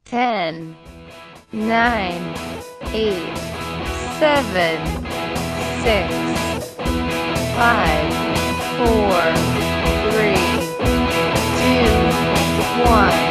10, 9, 8, 7, 6, 5, 4, 3, 2, 1.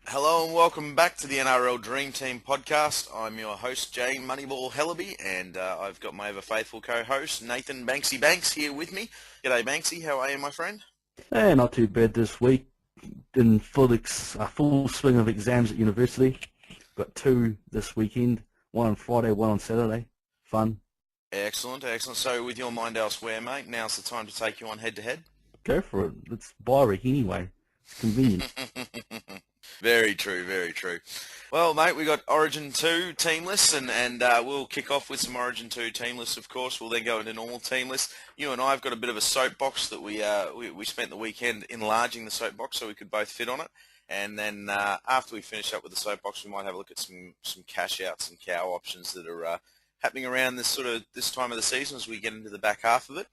Hello and welcome back to the NRL Dream Team podcast. I'm your host, Jay Moneyball Hellaby, and I've got my ever-faithful co-host, Nathan Banksy Banks, here with me. G'day, Banksy. How are you, my friend? Hey, not too bad this week. In full swing of exams at university. Got 2 this weekend. 1 on Friday, 1 on Saturday. Fun. Excellent, excellent. So with your mind elsewhere, mate, now's the time to take you on head-to-head. Go for it. Let's buy Rick anyway. It's convenient. Very true, very true. Well, mate, we got Origin 2 team lists, and we'll kick off with some Origin 2 team lists, of course. We'll then go into normal team lists. You and I have got a bit of a soapbox that we spent the weekend enlarging the soapbox so we could both fit on it. And then after we finish up with the soapbox, we might have a look at some cash outs and cow options that are happening around this time of the season as we get into the back half of it.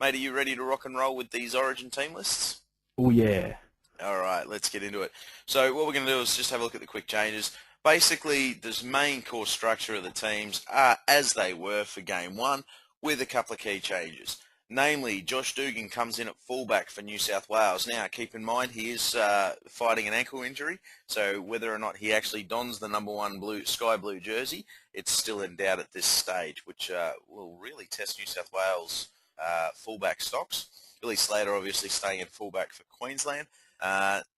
Mate, are you ready to rock and roll with these Origin team lists? Oh, yeah. All right, let's get into it. So what we're going to do is just have a look at the quick changes. Basically, this main core structure of the teams are as they were for Game 1 with a couple of key changes. Namely, Josh Dugan comes in at fullback for New South Wales. Now, keep in mind, he is fighting an ankle injury, so whether or not he actually dons the number 1 sky blue jersey, it's still in doubt at this stage, which will really test New South Wales fullback stocks. Billy Slater obviously staying at fullback for Queensland.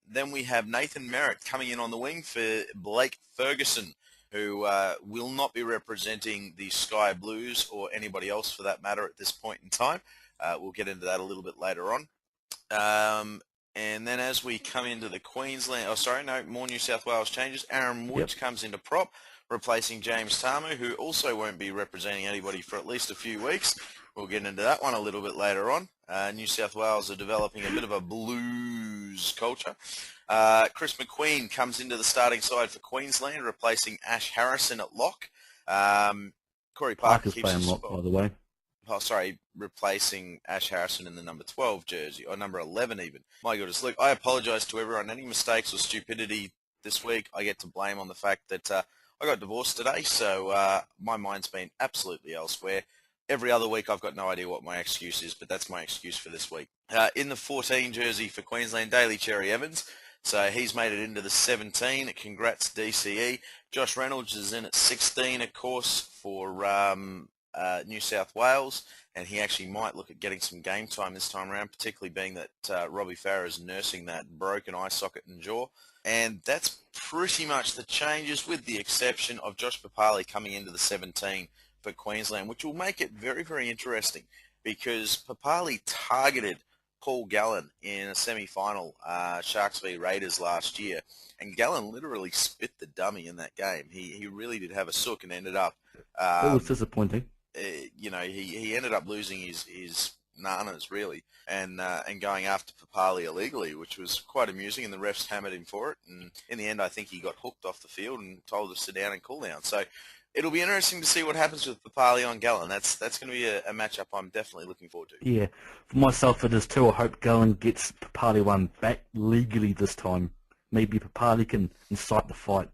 Then we have Nathan Merritt coming in on the wing for Blake Ferguson, who will not be representing the Sky Blues or anybody else for that matter at this point in time. We'll get into that a little bit later on. And then as we come into the more New South Wales changes. Aaron Woods comes into prop, replacing James Tamu, who also won't be representing anybody for at least a few weeks. We'll get into that one a little bit later on. New South Wales are developing a bit of a blues culture. Chris McQueen comes into the starting side for Queensland, replacing Ash Harrison at lock. Corey Parker Parker's keeps playing his lock, spot. by the way. Oh, sorry, replacing Ash Harrison in the number 12 jersey, or number 11 even. My goodness, look, I apologise to everyone. Any mistakes or stupidity this week, I get to blame on the fact that I got divorced today, so my mind's been absolutely elsewhere. Every other week I've got no idea what my excuse is, but that's my excuse for this week. In the 14 jersey for Queensland, Daly Cherry Evans. So he's made it into the 17. Congrats, DCE. Josh Reynolds is in at 16, of course, for New South Wales, and he actually might look at getting some game time this time around, particularly being that Robbie Farah is nursing that broken eye socket and jaw. And that's pretty much the changes, with the exception of Josh Papali coming into the 17 for Queensland, which will make it very, very interesting because Papali targeted Paul Gallen in a semi-final Sharks v Raiders last year, and Gallen literally spit the dummy in that game. He really did have a sook and ended up... It was disappointing. He ended up losing his nanas, really, and going after Papali illegally, which was quite amusing, and the refs hammered him for it, and in the end I think he got hooked off the field and told to sit down and cool down. So it'll be interesting to see what happens with Papali on Gallen. That's going to be a matchup I'm definitely looking forward to. Yeah. For myself, it is too. I hope Gallen gets Papali one back legally this time. Maybe Papali can incite the fight.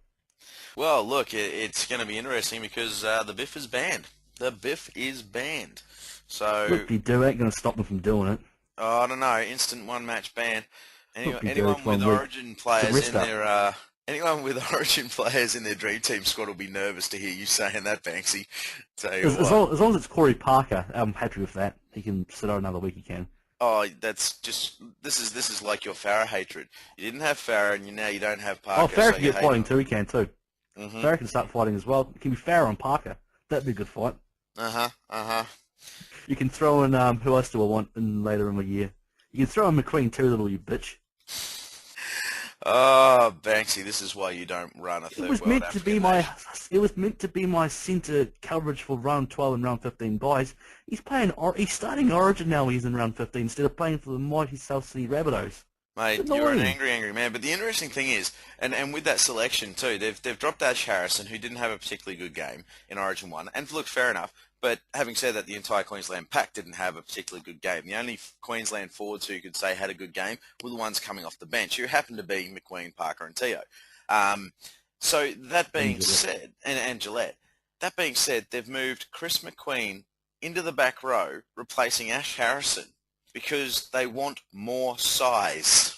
Well, look, it's going to be interesting because the Biff is banned. The Biff is banned. So Whoop-de-doo, ain't going to stop them from doing it. Oh, I don't know. Instant one-match ban. Anyone with Origin players in their Dream Team squad will be nervous to hear you saying that, Banksy. As long as it's Corey Parker, I'm happy with that. He can sit out another week. He can. Oh, that's just this is like your Farah hatred. You didn't have Farah, and now you don't have Parker. Oh, Farah can get fighting too. He can too. Mm-hmm. Farah can start fighting as well. It can be Farah and Parker. That'd be a good fight. You can throw in who else do I want in later in the year? You can throw in McQueen too, little you bitch. Oh, Banksy, this is why you don't run a third world African nation. It was meant to be my centre coverage for round 12 and round 15 buys. He's starting Origin now. He's in round 15 instead of playing for the mighty South Sydney Rabbitohs. Mate, It's you're an annoying. angry, angry man. But the interesting thing is, and with that selection too, they've dropped Ash Harrison, who didn't have a particularly good game in Origin 1. And look, fair enough. But having said that, the entire Queensland pack didn't have a particularly good game. The only Queensland forwards who you could say had a good game were the ones coming off the bench, who happened to be McQueen, Parker, and Teo. Um, so that And being said, and Gillette, that being said, they've moved Chris McQueen into the back row, replacing Ash Harrison because they want more size.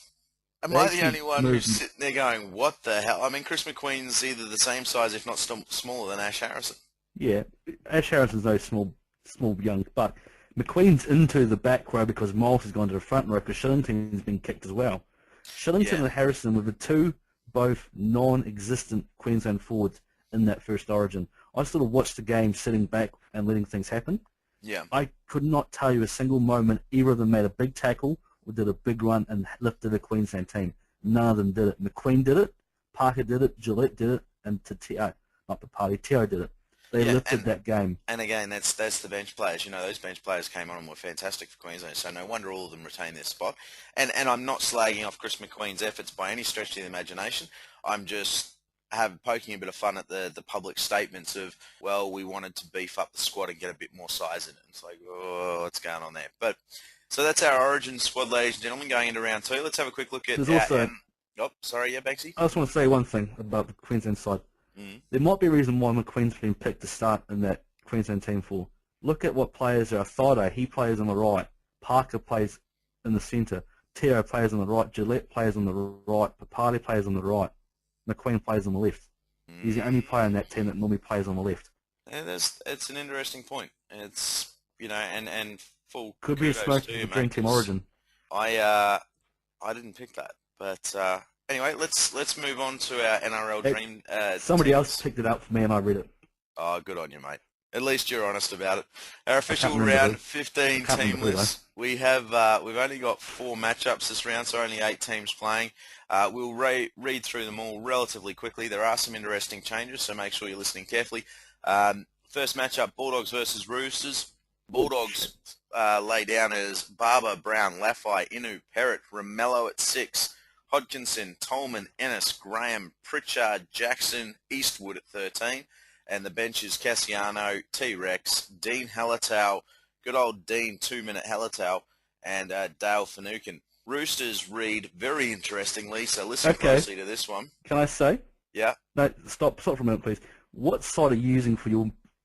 Am they I the actually only one who's moved. sitting there going, what the hell? I mean, Chris McQueen's either the same size, if not smaller than Ash Harrison. Yeah, Ash Harrison's no small young, but McQueen's into the back row because Miles has gone to the front row because Shillington's been kicked as well. Shillington Yeah, and Harrison were the two both non-existent Queensland forwards in that first Origin. I sort of watched the game sitting back and letting things happen. yeah. I could not tell you a single moment either of them made a big tackle or did a big run and lifted a Queensland team. None of them did it. McQueen did it, Parker did it, Gillette did it, and Teo, not the party, Teo did it. They Yeah, lifted that game. and again, that's the bench players. You know, those bench players came on and were fantastic for Queensland, so no wonder all of them retained their spot. And I'm not slagging off Chris McQueen's efforts by any stretch of the imagination. I'm just poking a bit of fun at the public statements of, well, we wanted to beef up the squad and get a bit more size in it. It's like, oh, what's going on there? But so that's our Origin squad, ladies and gentlemen, going into round 2. Let's have a quick look at There's our also, Oh, sorry, yeah, Banksy. I just want to say one thing about the Queensland side. Mm. There might be a reason why McQueen's been picked to start in that Queensland team for. Look at what players are. Thaiday, he plays on the right. Parker plays in the centre. Teo plays on the right. Gillette plays on the right. Papali plays on the right. McQueen plays on the left. He's the only player in that team that normally plays on the left. And it's an interesting point. It's, you know, and full Could be a kudos smoke to for you, the mate, Dreamteam 'cause Origin. I didn't pick that, but anyway, let's move on to our NRL Hey, dream somebody else teams. picked it up for me and I read it. Oh, good on you, mate. At least you're honest about it. Our I can't official remember round who. 15 I can't team remember who though. list. We've only got 4 matchups this round, so only 8 teams playing. We'll read through them all relatively quickly. There are some interesting changes, so make sure you're listening carefully. First matchup: Bulldogs versus Roosters. Bulldogs lay down as Barber, Brown, Laffey, Inu, Perrott, Ramello at 6. Hodkinson, Tolman, Ennis, Graham, Pritchard, Jackson, Eastwood at 13. And the bench is Cassiano, T-Rex, Dean Hallertau, good old Dean 2-minute Hallertau, and Dale Finucane. Roosters read very interestingly, so listen Okay. closely to this one. Can I say? Yeah, No, stop for a minute, please. What site are you using for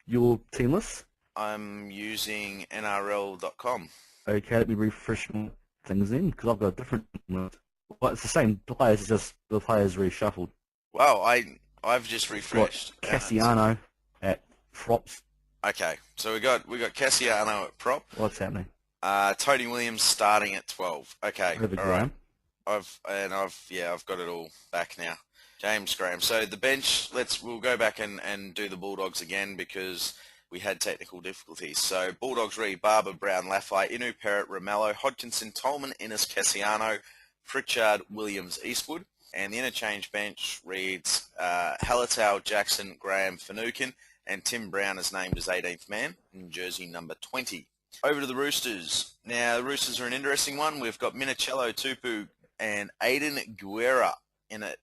your team list? I'm using NRL.com. Okay, let me refresh my things in because I've got a different list. Well, it's the same players, it's just the players reshuffled. Wow, I've just Got refreshed. Cassiano at props. Okay, so we got Cassiano at prop. What's happening? Tony Williams starting at 12. Okay, Over all Graham. right. I've got it all back now. James Graham. So the bench, we'll go back and do the Bulldogs again because we had technical difficulties. So Bulldogs read Barber, Brown, Laffey, Inu, Perrott, Ramello, Hodkinson, Tolman, Innes, Cassiano, Pritchard, Williams, Eastwood. And the interchange bench reads Hallertau, Jackson, Graham, Finucane, and Tim Brown is named as 18th man in jersey number 20. Over to the Roosters. Now, the Roosters are an interesting one. We've got Minicello, Tupu, and Aiden Guerra in at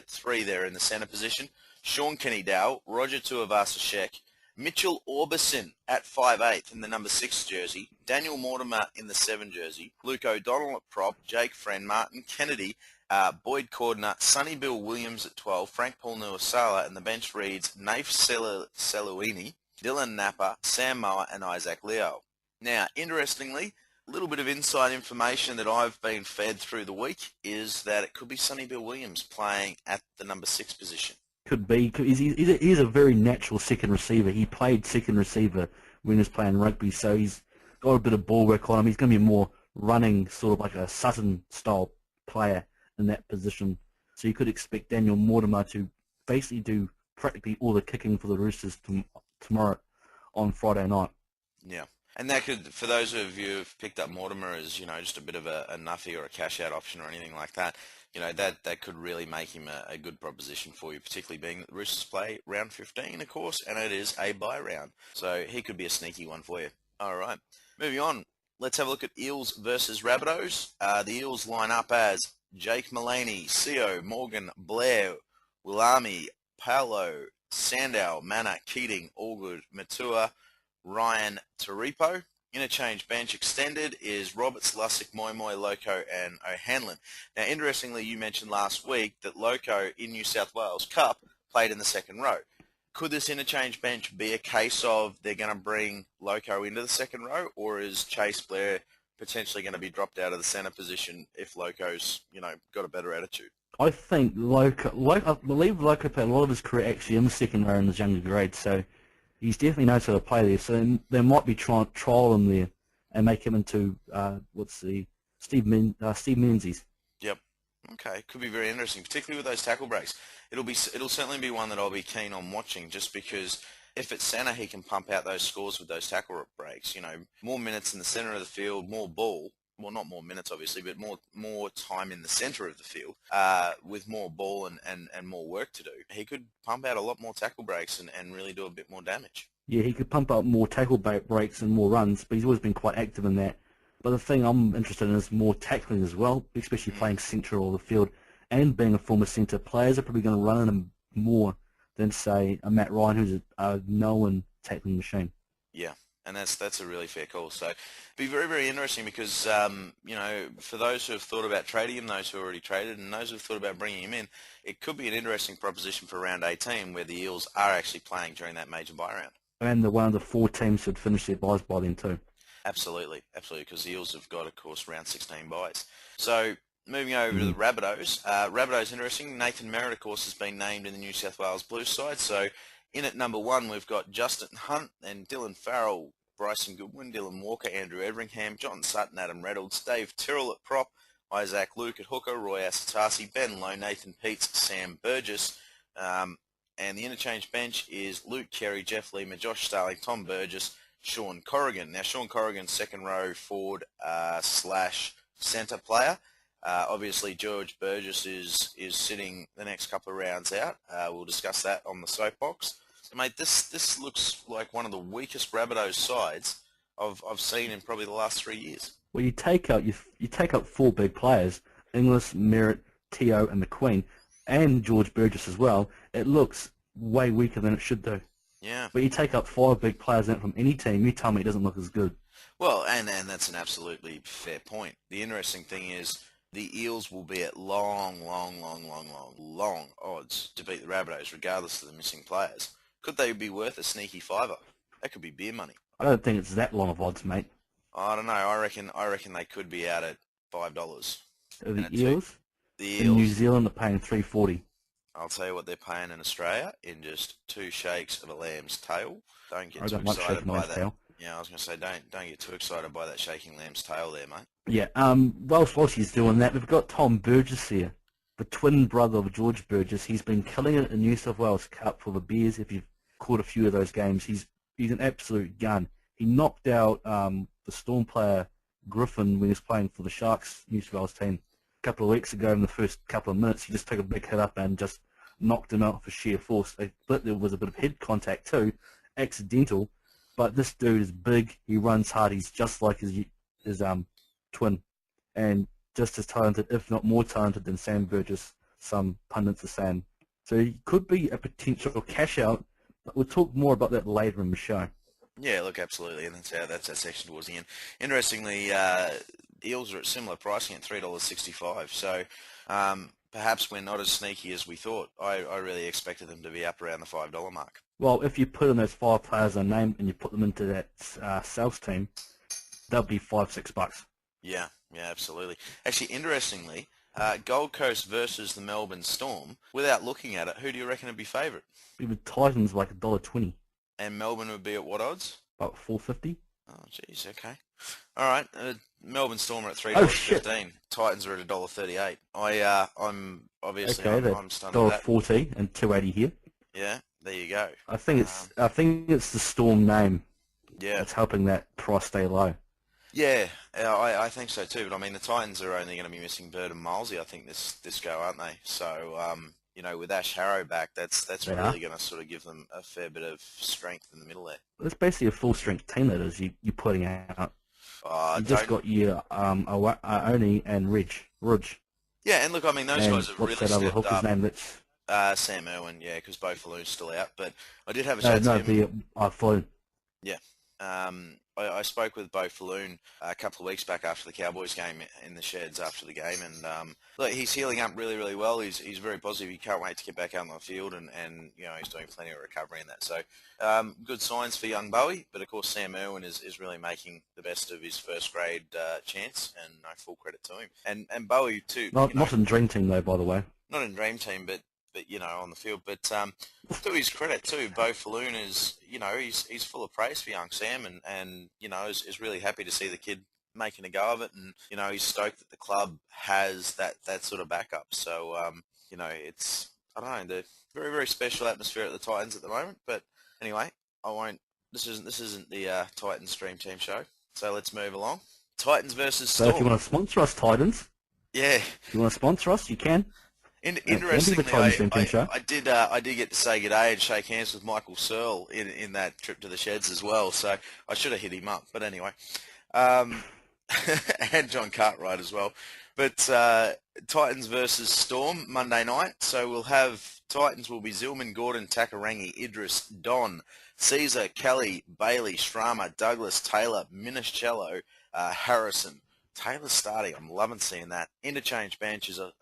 3 there in the centre position. Sean Kenny-Dow, Roger Tuivasa-Sheck, Mitchell Orbison at 5'8" in the number 6 jersey, Daniel Mortimer in the 7 jersey, Luke O'Donnell at prop, Jake Friend, Martin Kennedy, Boyd Cordner, Sonny Bill Williams at 12, Frank Paul Nuasala, and the bench reads Naif Seluini, Dylan Napper, Sam Moa, and Isaac Leo. Now, interestingly, a little bit of inside information that I've been fed through the week is that it could be Sonny Bill Williams playing at the number 6 position. Could be. He's a very natural second receiver. He played second receiver when he was playing rugby, so he's got a bit of ball work on him. He's going to be more running, sort of like a Sutton-style player in that position. So you could expect Daniel Mortimer to basically do practically all the kicking for the Roosters tomorrow on Friday night. Yeah. And that could, for those of you who've picked up Mortimer as, just a bit of a nuffy or a cash-out option or anything like that, that could really make him a good proposition for you, particularly being that the Roosters play round 15, of course, and it is a bye round. So he could be a sneaky one for you. All right. Moving on. let's have a look at Eels versus Rabbitohs. The Eels line up as Jake Mullaney, Seo, Morgan, Blair, Willami, Paolo, Sandow, Mana, Keating, Allgood, Matua, Ryan, Taripo. Interchange bench extended is Roberts, Lussick, Moy, Loco, and O'Hanlon. Now, interestingly, you mentioned last week that Loco in New South Wales Cup played in the second row. Could this interchange bench be a case of they're going to bring Loco into the second row, or is Chase Blair potentially going to be dropped out of the centre position if Loco's, got a better attitude? I think I believe Loco played a lot of his career actually in the second row in his younger grades, so he's definitely knows how to play there. So they might be trying to trial him there and make him into Steve Menzies. Yep. Okay, could be very interesting, particularly with those tackle breaks. It'll certainly be one that I'll be keen on watching, just because if at centre he can pump out those scores with those tackle breaks, more minutes in the centre of the field, more ball. Well, not more minutes, obviously, but more time in the centre of the field with more ball and more work to do. He could pump out a lot more tackle breaks and really do a bit more damage. Yeah, he could pump up more tackle breaks and more runs, but he's always been quite active in that. But the thing I'm interested in is more tackling as well, especially playing centre of the field and being a former centre. Players are probably going to run in him more than, say, a Matt Ryan, who's a known tackling machine. Yeah. And that's a really fair call. So it'd be very, very interesting because, for those who have thought about trading him, those who already traded, and those who have thought about bringing him in, it could be an interesting proposition for round 18 where the Eels are actually playing during that major bye round. And one of the 4 teams who'd finish their byes by then too. Absolutely, because the Eels have got, of course, round 16 byes. So moving over to the Rabbitohs. Rabbitohs, interesting. Nathan Merritt, of course, has been named in the New South Wales Blues side. So in at number 1, we've got Justin Hunt and Dylan Farrell, Bryson Goodwin, Dylan Walker, Andrew Everingham, John Sutton, Adam Reynolds, Dave Tyrrell at prop, Isaac Luke at hooker, Roy Asatasi, Ben Lowe, Nathan Peets, Sam Burgess. And the interchange bench is Luke Carey, Jeff Lima, Josh Starling, Tom Burgess, Sean Corrigan. Now, Sean Corrigan, second row forward / centre player. Obviously, George Burgess is sitting the next couple of rounds out. We'll discuss that on the soapbox. So, mate, this looks like one of the weakest Rabbitohs sides I've seen in probably the last 3 years. Well, you take out 4 big players: Inglis, Merritt, Teo, and McQueen, and George Burgess as well. It looks way weaker than it should do. Yeah. But you take out 5 big players out from any team, you tell me it doesn't look as good. Well, and that's an absolutely fair point. The interesting thing is the Eels will be at long odds to beat the Rabbitohs, regardless of the missing players. Could they be worth a sneaky $5? That could be beer money. I don't think it's that long of odds, mate. I don't know. I reckon they could be out at $5. The Eels? The Eels. In New Zealand, they're paying $3.40. I'll tell you what they're paying in Australia in just 2 shakes of a lamb's tail. Don't get I too don't like excited shaking by lamb's that. tail. Yeah, I was going to say don't get too excited by that shaking lamb's tail there, mate. Yeah. Whilst he's doing that, we've got Tom Burgess here, the twin brother of George Burgess. He's been killing it in New South Wales Cup for the Bears. If you've caught a few of those games, he's an absolute gun. He knocked out the Storm player Griffin when he was playing for the Sharks New South Wales team a couple of weeks ago. In the first couple of minutes, he just took a big hit up and just knocked him out for sheer force. But there was a bit of head contact too, accidental. But this dude is big. He runs hard. He's just like his twin, and just as talented, if not more talented than Sam Burgess. Some pundits are saying. So he could be a potential cash out. But we'll talk more about that later in the show. Yeah, look, absolutely, and that's our section towards the end. Interestingly, Eels are at similar pricing at $3.65. So perhaps we're not as sneaky as we thought. I really expected them to be up around the $5 mark. Well, if you put in those 5 players I named and you put them into that sales team, they'll be $5-6. Yeah, absolutely. Actually, interestingly, Gold Coast versus the Melbourne Storm. Without looking at it, who do you reckon would be favourite? The Titans like $1.20. And Melbourne would be at what odds? About $4.50. Oh, jeez, okay. All right, Melbourne Storm are at $3.15. Oh, shit. Titans are at $1.38. I'm obviously okay, I'm stunned at that. $1.40 and $2.80 here. Yeah, there you go. I think it's the Storm name. Yeah, that's helping that price stay low. Yeah, I think so too. But I mean, the Titans are only going to be missing Bird and Milesy, I think, this go, aren't they? So with Ash Harrow back, that's really going to sort of give them a fair bit of strength in the middle there. It's basically a full strength team that is you're putting out. You just got your Oni and Ridge. Yeah, and look, I mean, those And guys have what's really that other stepped hooker's up. name? That's Sam Irwin, yeah, because Bo Falloon's still out. But I did have a no, chat to no, him. the Floyd. Yeah. I spoke with Bo Falloon a couple of weeks back after the Cowboys game in the sheds after the game, and look, he's healing up really, really well. He's very positive. He can't wait to get back out on the field, and you know, he's doing plenty of recovery in that. So good signs for young Bowie, but of course Sam Irwin is really making the best of his first grade chance, and no, full credit to him. And Bowie too. Not in Dream Team though, by the way. Not in Dream Team, but you know, on the field. But to his credit too, Bo Falloon is, you know, he's full of praise for young Sam, and you know, is really happy to see the kid making a go of it, and you know, he's stoked that the club has that sort of backup. So you know, it's, I don't know, the very, very special atmosphere at the Titans at the moment. But anyway, I won't. This isn't the Titans Dream Team show. So let's move along. Titans versus So Storm. if you want to sponsor us, Titans, Yeah. if you want to sponsor us, you can. Interestingly, Show. I did get to say good day and shake hands with Michael Searle in that trip to the sheds as well. So I should have hit him up, but anyway, and John Cartwright as well. But Titans versus Storm Monday night. So we'll have Titans will be Zillman, Gordon, Takarangi, Idris, Don, Caesar, Kelly, Bailey, Shrama, Douglas, Taylor, Minicello, Harrison. Taylor's starting. I'm loving seeing that. Interchange benches are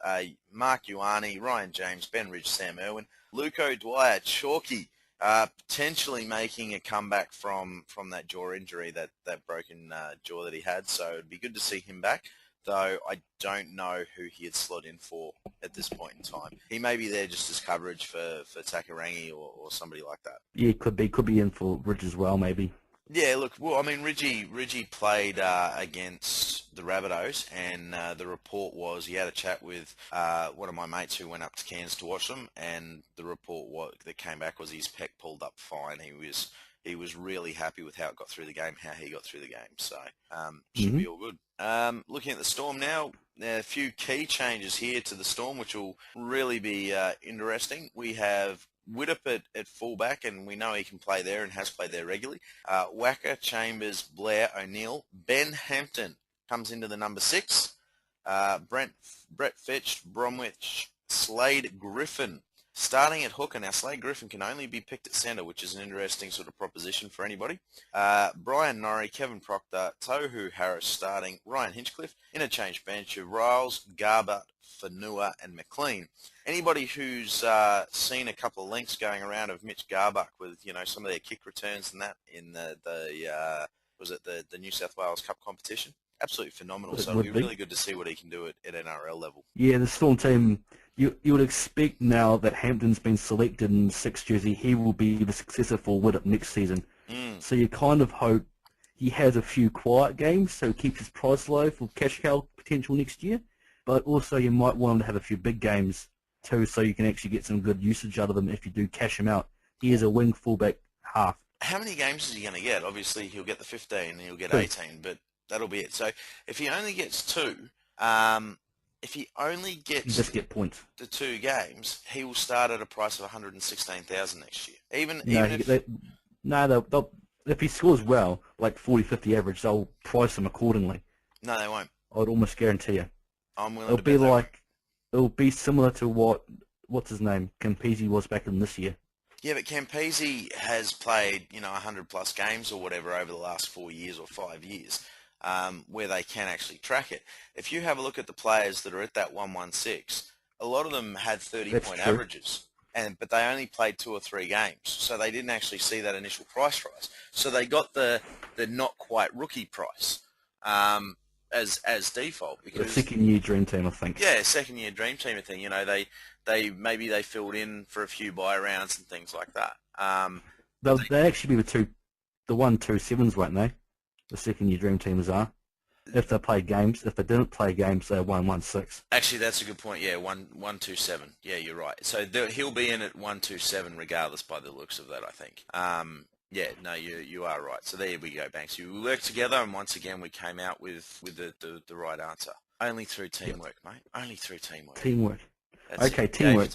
Mark Ioane, Ryan James, Ben Ridge, Sam Irwin, Luco Dwyer, Chalky, potentially making a comeback from that jaw injury, that broken jaw that he had. So it'd be good to see him back, though I don't know who he had slot in for at this point in time. He may be there just as coverage for Takarangi or somebody like that. Yeah, could be in for Ridge as well, maybe. Yeah, look, well, I mean, Ridgie played against the Rabbitohs, and the report was he had a chat with one of my mates who went up to Cairns to watch them, and the report that came back was his pec pulled up fine. He was really happy with how it got through the game, how he got through the game, so should be all good. Looking at the Storm now, there are a few key changes here to the Storm, which will really be interesting. We have Widdop at fullback, and we know he can play there and has played there regularly. Wacker, Chambers, Blair, O'Neill. Ben Hampton comes into the number 6. Brett Fitch, Bromwich, Slade Griffin. Starting at hooker. Now, Slade Griffin can only be picked at centre, which is an interesting sort of proposition for anybody. Brian Norrie, Kevin Proctor, Tohu Harris starting, Ryan Hinchcliffe. Interchange bench of Riles, Garbutt, Fanua and McLean. Anybody who's seen a couple of links going around of Mitch Garbuck with, you know, some of their kick returns and that in the New South Wales Cup competition? Absolutely phenomenal. So it'll be really good to see what he can do at NRL level. Yeah, the Storm team, you would expect now that Hampton's been selected in 6 jersey, he will be the successor for Widdop next season. So you kind of hope he has a few quiet games, so keeps his price low for cash cow potential next year. But also you might want him to have a few big games too, so you can actually get some good usage out of him if you do cash him out. He is a wing fullback half. How many games is he going to get? Obviously he'll get the 15 and he'll get 18, but that'll be it. So if he only gets 2, if he only gets you just get points. The 2 games, he will start at a price of 116,000 next year. If he scores well, like 40, 50 average, they'll price him accordingly. No, they won't. I'd almost guarantee you. I'm willing to bet that. It'll be similar to what's his name, Campese was back in this year. Yeah, but Campese has played, 100 plus games or whatever over the last 4 years or 5 years, where they can actually track it. If you have a look at the players that are at that 116, a lot of them had 30-point averages, but they only played 2 or 3 games, so they didn't actually see that initial price rise. So they got the not quite rookie price. As default, because the second-year Dream Team, I think. Yeah, second-year Dream Team thing. They filled in for a few buy rounds and things like that. They'd actually be the 127s, won't they? The second-year Dream Teamers are. If they played games, if they didn't play games, they're 116. Actually, that's a good point. Yeah, 127. Yeah, you're right. So he'll be in at 127 regardless, by the looks of that, I think. Yeah, no, you are right. So there we go, Banks. We worked together, and once again we came out with the right answer. Only through teamwork, mate. Only through teamwork. Teamwork. That's okay, it. teamwork.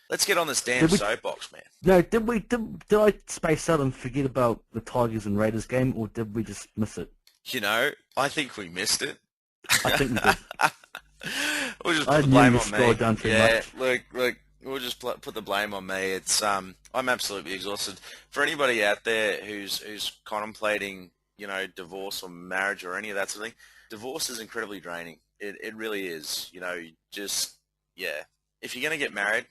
Let's get on this damn soapbox, man. No, did I space out and forget about the Tigers and Raiders game, or did we just miss it? You know, I think we missed it. I think we did. We'll just I put the knew blame you on me. scrolled down too Yeah, much. look, we'll just put the blame on me. It's I'm absolutely exhausted. For anybody out there who's contemplating, you know, divorce or marriage or any of that sort of thing, divorce is incredibly draining. It really is. You know, just yeah. If you're gonna get married,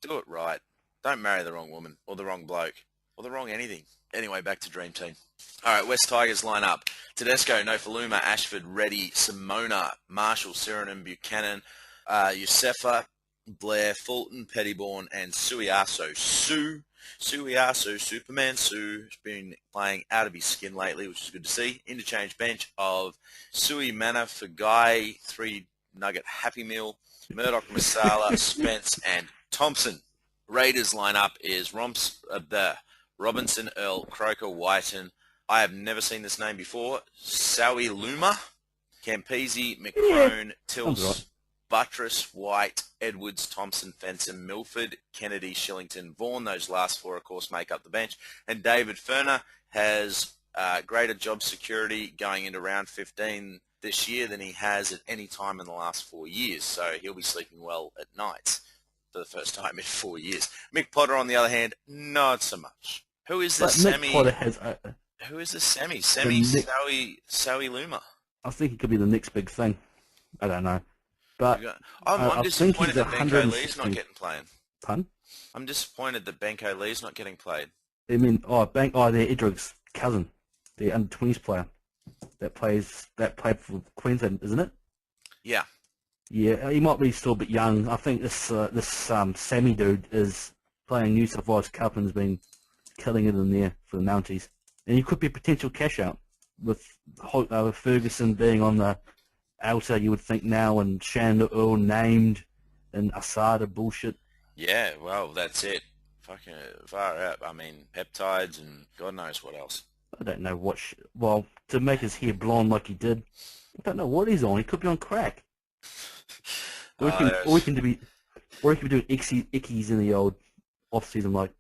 do it right. Don't marry the wrong woman or the wrong bloke or the wrong anything. Anyway, back to Dream Team. All right, West Tigers line up. Tedesco, Nofaluma, Ashford, Reddy, Simona, Marshall, Sirenan, Buchanan, Yusefa, Blair, Fulton, Pettybourne, and Suiaso. Suiaso, Superman Sue, has been playing out of his skin lately, which is good to see. Interchange bench of Sui Mana, Fagai, 3-nugget Happy Meal, Murdoch, Masala, Spence, and Thompson. Raiders lineup is Robinson, Earl, Croker, Whiten. I have never seen this name before. Sowie Luma, Campese, McCrone, Sounds Tills, right. Buttress, White, Edwards, Thompson, Fenton, Milford, Kennedy, Shillington, Vaughan. Those last four, of course, make up the bench. And David Ferner has greater job security going into round 15 this year than he has at any time in the last 4 years. So he'll be sleeping well at night for the first time in 4 years. Mick Potter, on the other hand, not so much. Who is But this Mick Potter has. Who is this Sammy? Nick- Sowie Luma. I think it could be the next big thing. I don't know. But I'm I think disappointed he's that Benko Lee's not 160. getting playing. Pun? I'm disappointed that Benko Lee's not getting played. I mean, they're Edrig's cousin, the under-20s player that played for Queensland, isn't it? Yeah. Yeah, he might be still a bit young. I think this Sammy dude is playing New South Wales Cup and has been killing it in there for the Mounties, and he could be a potential cash out with Ferguson being on the outer. You would think now, and Shandor Earl named, and Asada bullshit. Yeah, well, that's it. Fucking far out. I mean, peptides and God knows what else. I don't know what. Well, to make his hair blonde like he did, I don't know what he's on. He could be on crack. Or he can be doing ickies in the old off season like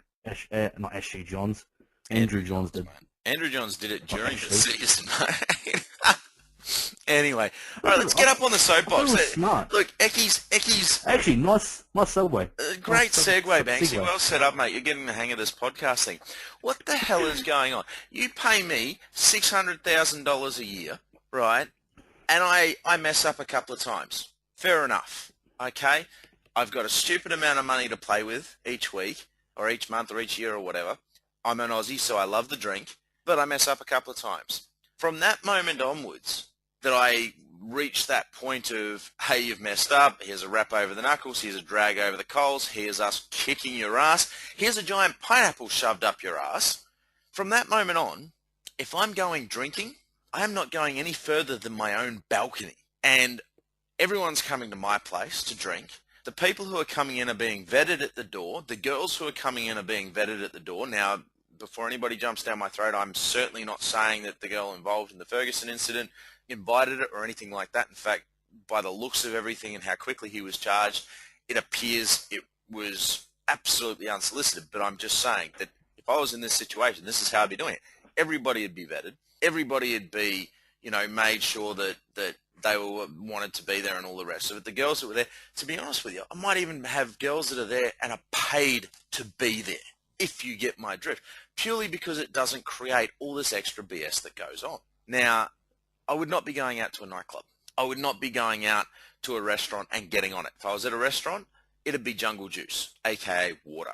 not Ashley Johns. Andrew Johns did. Man. Andrew Johns did it during the Ashley. season, mate. Anyway, all right, let's get up on the soapbox. Smart. Look, Ecky's Actually, nice segue. great Nice segue, Banksy. segue. Well set up, mate. You're getting the hang of this podcast thing. What the hell is going on? You pay me $600,000 a year, right? And I mess up a couple of times. Fair enough. Okay? I've got a stupid amount of money to play with each week or each month or each year or whatever. I'm an Aussie, so I love the drink, but I mess up a couple of times. From that moment onwards, that I reach that point of, hey, you've messed up, here's a rap over the knuckles, here's a drag over the coals, here's us kicking your ass, here's a giant pineapple shoved up your ass. From that moment on, if I'm going drinking, I am not going any further than my own balcony. And everyone's coming to my place to drink. The people who are coming in are being vetted at the door. The girls who are coming in are being vetted at the door. Now, before anybody jumps down my throat, I'm certainly not saying that the girl involved in the Ferguson incident invited it or anything like that. In fact, by the looks of everything and how quickly he was charged, it appears it was absolutely unsolicited. But I'm just saying that if I was in this situation, this is how I'd be doing it. Everybody would be vetted. Everybody would be, made sure that they were wanted to be there and all the rest of it. The girls that were there, to be honest with you, I might even have girls that are there and are paid to be there, if you get my drift, purely because it doesn't create all this extra BS that goes on. Now, I would not be going out to a nightclub. I would not be going out to a restaurant and getting on it. If I was at a restaurant, it'd be Jungle Juice, aka water.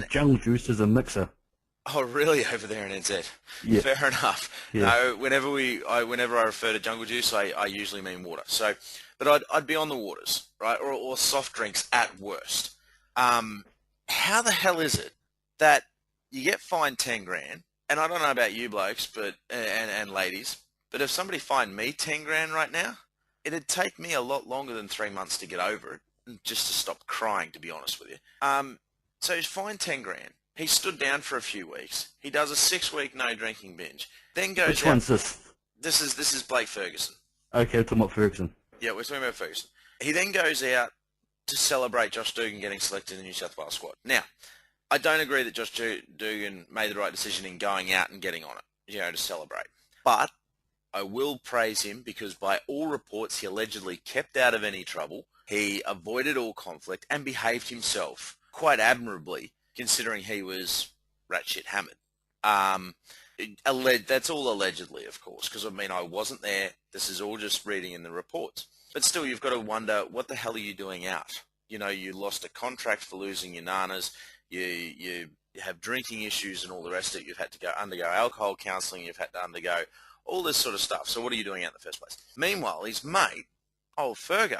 Jungle Juice is a mixer. Oh, really? Over there in NZ? Yeah. Fair enough. Yeah. No, whenever I refer to Jungle Juice, I usually mean water. So, but I'd be on the waters, right, or soft drinks at worst. How the hell is it that you get fined 10 grand? And I don't know about you blokes, but and ladies, but if somebody fined me 10 grand right now, it'd take me a lot longer than 3 months to get over it, just to stop crying, to be honest with you. So he's fined 10 grand. He stood down for a few weeks. He does a 6-week no drinking binge. Then goes Which out. one's this? This is Blake Ferguson. Okay, we're talking about Ferguson. Yeah, we're talking about Ferguson. He then goes out to celebrate Josh Dugan getting selected in the New South Wales squad. Now, I don't agree that Josh Dugan made the right decision in going out and getting on it, to celebrate. But I will praise him because by all reports he allegedly kept out of any trouble, he avoided all conflict and behaved himself quite admirably considering he was rat shit hammered. That's all allegedly, of course, because I mean I wasn't there. This is all just reading in the reports. But still, you've got to wonder, what the hell are you doing out? You know, you lost a contract for losing your nanas. You have drinking issues and all the rest of it. You've had to undergo alcohol counselling. You've had to undergo all this sort of stuff. So what are you doing out in the first place? Meanwhile, his mate, old Fergo,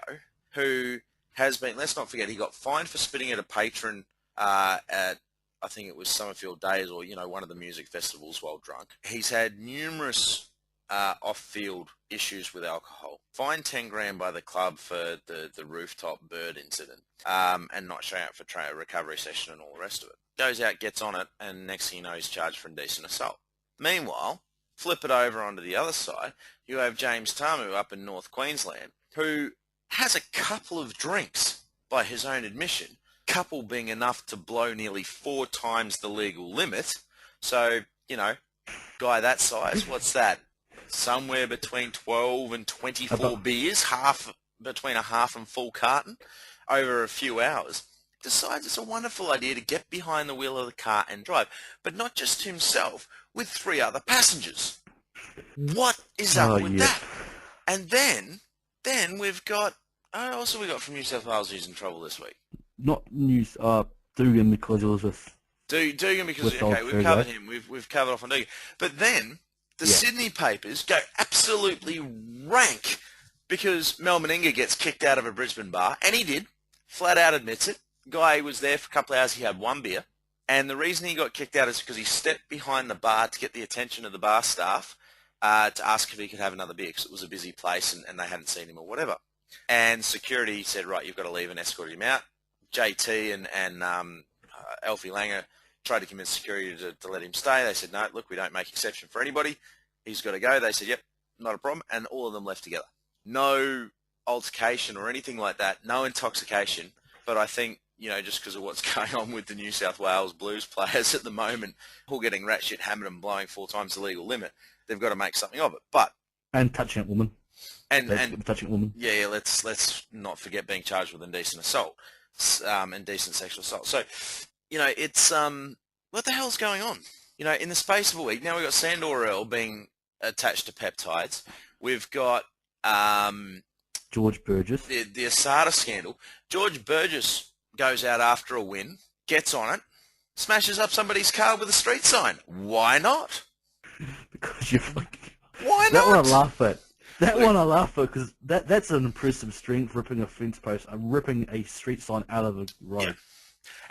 who has been, let's not forget, he got fined for spitting at a patron at, I think it was Summerfield Days or, you know, one of the music festivals while drunk. He's had numerous off-field issues with alcohol. Fined 10 grand by the club for the rooftop bird incident and not showing up for a recovery session and all the rest of it. Goes out, gets on it, and next thing you know, he's charged for indecent assault. Meanwhile, flip it over onto the other side, you have James Tamu up in North Queensland, who has a couple of drinks by his own admission, couple being enough to blow nearly 4 times the legal limit. So, you know, guy that size, what's that? Somewhere between 12 and 24 beers, between a half and full carton, over a few hours. Decides it's a wonderful idea to get behind the wheel of the car and drive, but not just himself, with 3 other passengers. What is up with that? And then we've got, what else have we got from New South Wales who's in trouble this week? Not news, Dugan, because it was with... Dugan, because, okay, we've covered him. We've covered off on Dugan. But then the Sydney papers go absolutely rank because Mel Meninga gets kicked out of a Brisbane bar, and he did, flat out admits it. Guy was there for a couple of hours, he had 1 beer, and the reason he got kicked out is because he stepped behind the bar to get the attention of the bar staff to ask if he could have another beer because it was a busy place and they hadn't seen him or whatever. And security said, right, you've got to leave, and escorted him out. JT and Alfie Langer tried to convince security to let him stay. They said, no, look, we don't make exception for anybody. He's got to go. They said, yep, not a problem. And all of them left together. No altercation or anything like that. No intoxication. But I think, you know, just because of what's going on with the New South Wales Blues players at the moment, all getting rat shit hammered and blowing 4 times the legal limit, they've got to make something of it. But and touching a woman. And touching a woman. Yeah, let's not forget being charged with indecent assault. Indecent sexual assault. So, you know, it's what the hell's going on? You know, in the space of a week, now we've got Sandor Earl being attached to peptides. We've got George Burgess. The Asada scandal. George Burgess goes out after a win, gets on it, smashes up somebody's car with a street sign. Why not? Because you're fucking... Why not? That one I laugh at. That one I laugh at because that's an impressive strength, ripping a fence post, ripping a street sign out of a road. Yeah.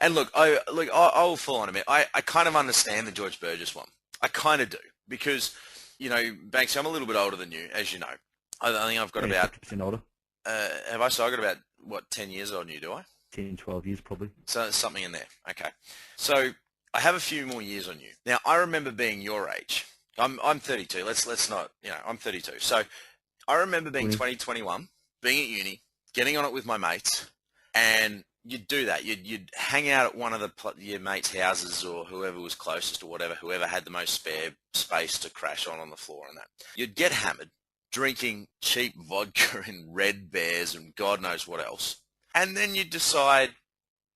And look, I'll full on admit, I kind of understand the George Burgess one. I kind of do because, you know, Banksy, I'm a little bit older than you, as you know. I think I've got about 50% older. Have I? So I got about what 10 years older than you, do I? 10, 12 years probably. So something in there. Okay. So I have a few more years on you. Now I remember being your age. I'm 32. Let's not, you know, I'm 32. So I remember being 20, 21, being at uni, getting on it with my mates, and you'd do that. You'd hang out at one of your mates' houses or whoever was closest or whatever, whoever had the most spare space to crash on the floor and that. You'd get hammered, drinking cheap vodka and Red Bears and God knows what else. And then you'd decide,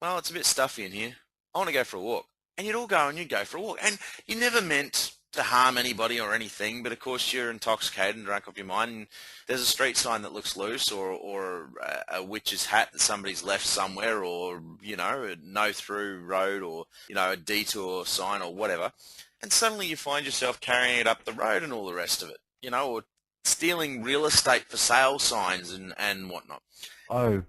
well, it's a bit stuffy in here. I want to go for a walk. And you'd all go and you'd go for a walk. And you never meant to harm anybody or anything, but of course you're intoxicated and drunk off your mind, and there's a street sign that looks loose or a witch's hat that somebody's left somewhere, or, you know, a no-through road, or, you know, a detour sign or whatever, and suddenly you find yourself carrying it up the road and all the rest of it, you know, or stealing real estate for sale signs and whatnot. Oh,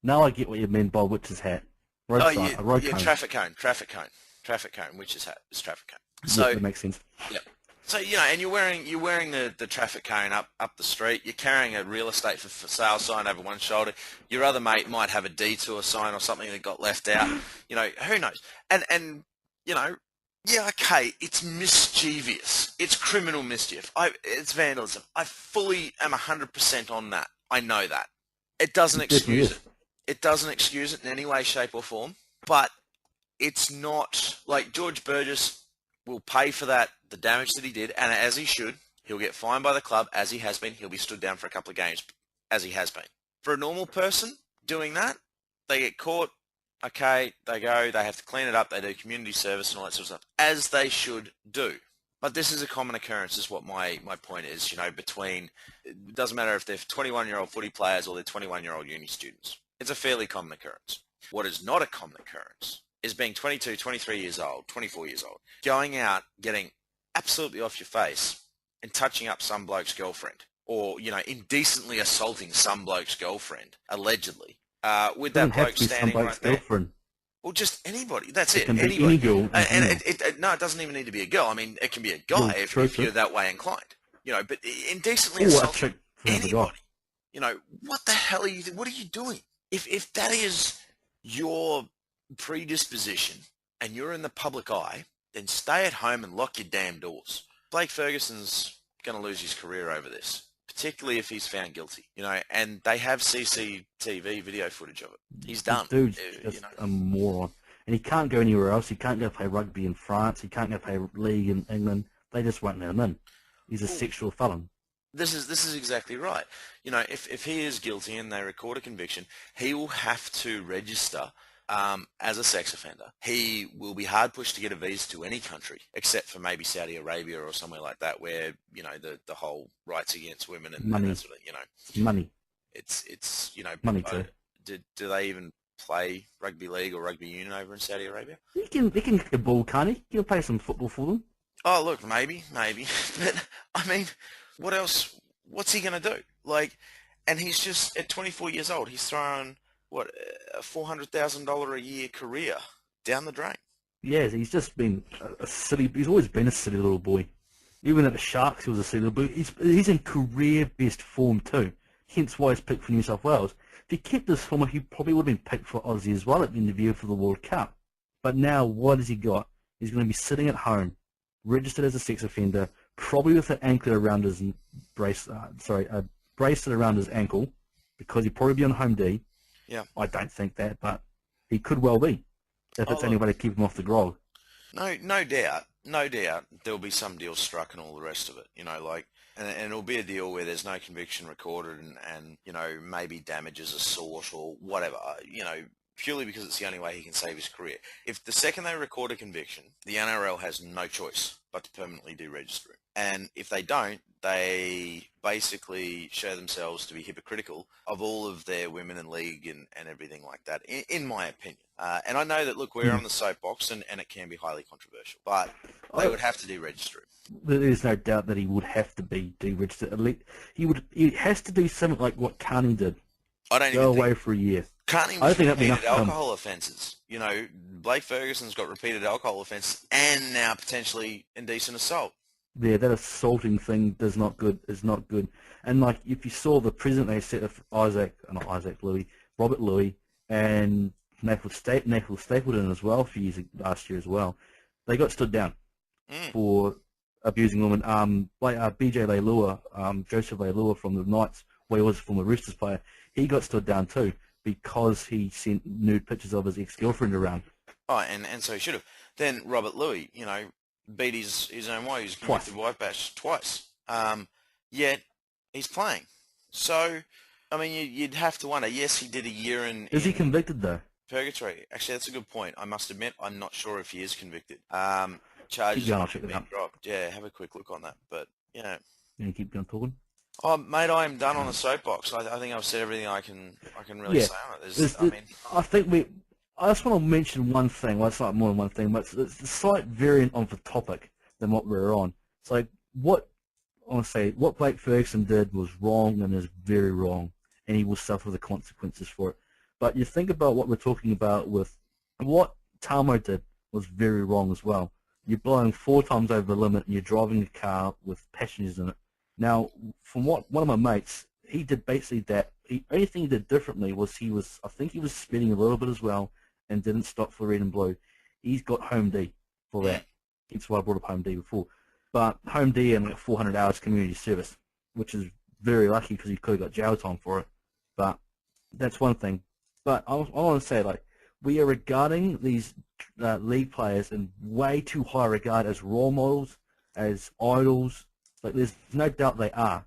now I get what you mean by witch's hat. Road sign, a road cone. Traffic cone, witch's hat is traffic cone. So yeah, that makes sense. Yeah. So, you know, and you're wearing the traffic cone up the street. You're carrying a real estate for sale sign over one shoulder. Your other mate might have a detour sign or something that got left out. You know, who knows? And you know, yeah, okay, it's mischievous. It's criminal mischief. It's vandalism. I fully am 100% on that. I know that. It doesn't excuse it. It doesn't excuse it in any way, shape, or form. But it's not like George Burgess will pay for that, the damage that he did, and as he should. He'll get fined by the club, as he has been. He'll be stood down for a couple of games, as he has been. For a normal person doing that, they get caught, okay, they go, they have to clean it up, they do community service and all that sort of stuff, as they should do. But this is a common occurrence, is what my point is, you know, between, it doesn't matter if they're 21-year-old footy players or they're 21-year-old uni students. It's a fairly common occurrence. What is not a common occurrence is being 22, 23 years old, 24 years old, going out, getting absolutely off your face and touching up some bloke's girlfriend, or, you know, indecently assaulting some bloke's girlfriend, allegedly, with that bloke standing right there. Girlfriend. Well, just anybody. That's it. Can be Anybody. any girl. And no, it doesn't even need to be a girl. I mean, it can be a guy if you're that way inclined. You know, but indecently assaulting anybody. You know, what the hell are you? What are you doing? If that is your predisposition and you're in the public eye, then stay at home and lock your damn doors. Blake Ferguson's going to lose his career over this, particularly if he's found guilty, you know, and they have CCTV video footage of it. He's done. Dude's just a moron. And he can't go anywhere else. He can't go play rugby in France. He can't go play league in England. They just won't let him in. He's a sexual felon. This is exactly right. You know, if he is guilty and they record a conviction, he will have to register as a sex offender. He will be hard pushed to get a visa to any country, except for maybe Saudi Arabia or somewhere like that, where, you know, the whole rights against women and money. That sort of, you know, money. It's you know, money too. Do they even play rugby league or rugby union over in Saudi Arabia? He can kick a ball, can't he? He'll play some football for them. Oh, look, maybe, but I mean, what else? What's he going to do? Like, and he's just at 24 years old. He's thrown what, a $400,000 a year career down the drain. Yeah, he's just been a silly. He's always been a silly little boy. Even at the Sharks, he was a silly little boy. He's in career best form too. Hence why he's picked for New South Wales. If he kept this form, he probably would have been picked for Aussie as well at the end of the year for the World Cup. But now, what has he got? He's going to be sitting at home, registered as a sex offender, probably with an anklet around his a bracelet around his ankle, because he'd probably be on home D. Yeah. I don't think that, but he could well be, if it's any way to keep him off the grog. No doubt there'll be some deal struck and all the rest of it, you know, like, and it'll be a deal where there's no conviction recorded and you know, maybe damages are sought or whatever, you know, purely because it's the only way he can save his career. If the second they record a conviction, the NRL has no choice but to permanently deregister him. And if they don't, they basically show themselves to be hypocritical of all of their women in league and everything like that, in my opinion. And I know that, look, we're on the soapbox and it can be highly controversial, but they would have to deregister him. There's no doubt that he would have to be deregistered. He has to do something like what Carney did. Go away for a year. Carney was repeated alcohol offences. You know, Blake Ferguson's got repeated alcohol offences and now potentially indecent assault. Yeah, that assaulting thing is not good. And like, if you saw the president they set of Robert Louis, and Nathan Stapleton as well last year as well, they got stood down for abusing women. BJ Leilua, Joseph Leilua from the Knights, where he was a former Roosters player, he got stood down too because he sent nude pictures of his ex-girlfriend around. Oh, and so he should have. Then Robert Louis, you know, beat his own wife. He was convicted wife bash twice. Yet he's playing. So, I mean, you'd have to wonder. Yes, he did a year in. Is he convicted though? Purgatory. Actually, that's a good point. I must admit, I'm not sure if he is convicted. Keep Charges going, I'll have check it been out. dropped. Yeah, have a quick look on that. But you know. You keep going talking. Oh, mate, I am done on the soapbox. I think I've said everything I can really say on it. I just want to mention one thing. Well, it's not more than one thing, but it's a slight variant of the topic than what we're on. It's like what Blake Ferguson did was wrong and is very wrong, and he will suffer the consequences for it. But you think about what we're talking about with what Tamo did was very wrong as well. You're blowing 4 times over the limit, and you're driving a car with passengers in it. Now, from what one of my mates, he did basically that. The only thing he did differently was I think he was speeding a little bit as well, and didn't stop for red and blue. He's got home D for that. That's why I brought up home D before. But home D and like 400 hours community service, which is very lucky because he could have got jail time for it. But that's one thing. But I want to say, like, we are regarding these league players in way too high regard as role models, as idols, Like, there's no doubt they are,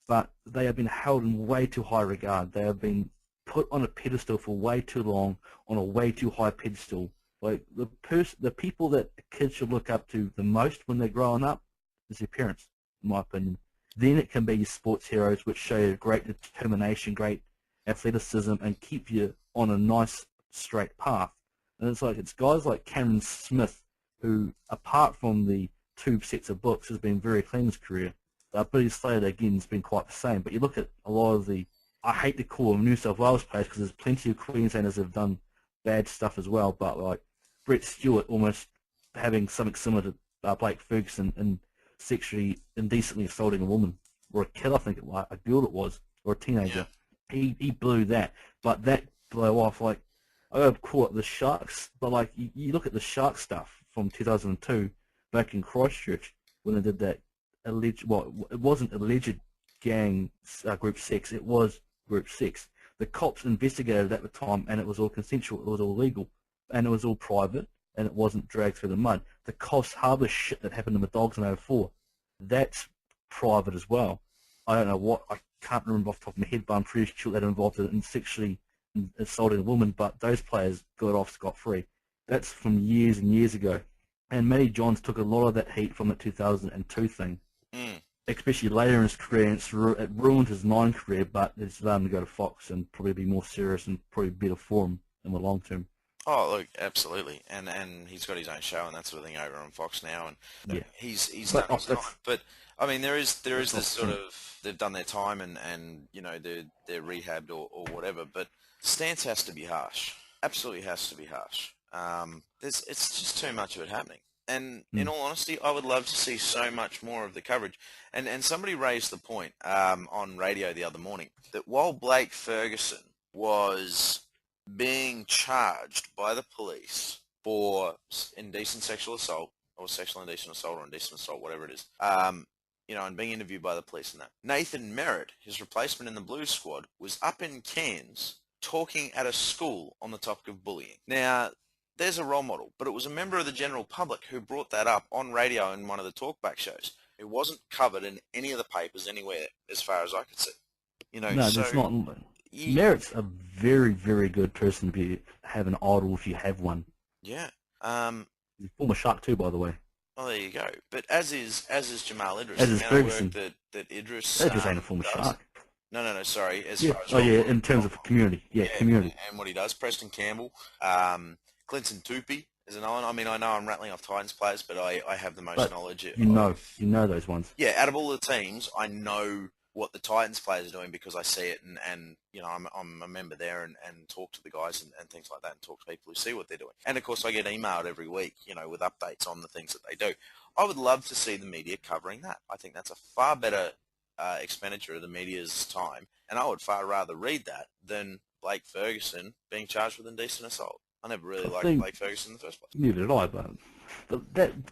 but they have been held in way too high regard. They have been put on a pedestal for way too long, on a way too high pedestal. Like, the people that kids should look up to the most when they're growing up is their parents, in my opinion. Then it can be your sports heroes, which show you great determination, great athleticism, and keep you on a nice, straight path. And it's guys like Cameron Smith, who, apart from the 2 sets of books, has been very clean in his career. Billy Slater, again, has been quite the same. But you look at a lot of the, I hate to call them New South Wales players because there's plenty of Queenslanders that have done bad stuff as well, but like Brett Stewart almost having something similar to Blake Ferguson and sexually indecently assaulting a woman, or a kid, I think it was, a girl it was, or a teenager. Yeah. He blew that, but that blew off, like, I got caught the Sharks, but like you look at the Shark stuff from 2002 back in Christchurch when they did that alleged, well, it wasn't alleged gang group sex, it was group sex. The cops investigated at the time, and it was all consensual, it was all legal, and it was all private, and it wasn't dragged through the mud. The Coffs Harbour shit that happened to the Dogs in '04, that's private as well. I don't know what, I can't remember off the top of my head, but I'm pretty sure that involved it in sexually assaulting a woman, but those players got off scot-free. That's from years and years ago. And Matty Johns took a lot of that heat from the 2002 thing, especially later in his career, and it ruined his Nine career, but it's allowed him to go to Fox and probably be more serious and probably better for him in the long term. Oh, look, absolutely, and he's got his own show and that sort of thing over on Fox now, and yeah. he's done his time. But I mean, there is this sort of, they've done their time and you know they're rehabbed or whatever, but stance has to be harsh. Absolutely has to be harsh. It's just too much of it happening. And in all honesty, I would love to see so much more of the coverage. And somebody raised the point on radio the other morning that while Blake Ferguson was being charged by the police for indecent sexual assault, or sexual indecent assault, or indecent assault, whatever it is, you know, and being interviewed by the police and that, Nathan Merritt, his replacement in the Blues squad, was up in Cairns talking at a school on the topic of bullying. Now, there's a role model, but it was a member of the general public who brought that up on radio in one of the talkback shows. It wasn't covered in any of the papers anywhere, as far as I could see. You know, no, so it's not. Merritt's a very, very good person to have an idol if you have one. Yeah. He's a former Shark too, by the way. Oh, there you go. But as is Jamal Idris. As is Ferguson. That Idris ain't a former Shark. No, sorry. As yeah. far as in terms of community. Yeah, community. And what he does. Preston Campbell. Clinton Tupy is another one. I mean, I know I'm rattling off Titans players, but I have the most knowledge. You know those ones. Yeah, out of all the teams, I know what the Titans players are doing because I see it, and you know, I'm a member there and talk to the guys and things like that, and talk to people who see what they're doing. And of course, I get emailed every week, you know, with updates on the things that they do. I would love to see the media covering that. I think that's a far better expenditure of the media's time, and I would far rather read that than Blake Ferguson being charged with indecent assault. I never really liked Blake Ferguson in the first place. Neither did I, but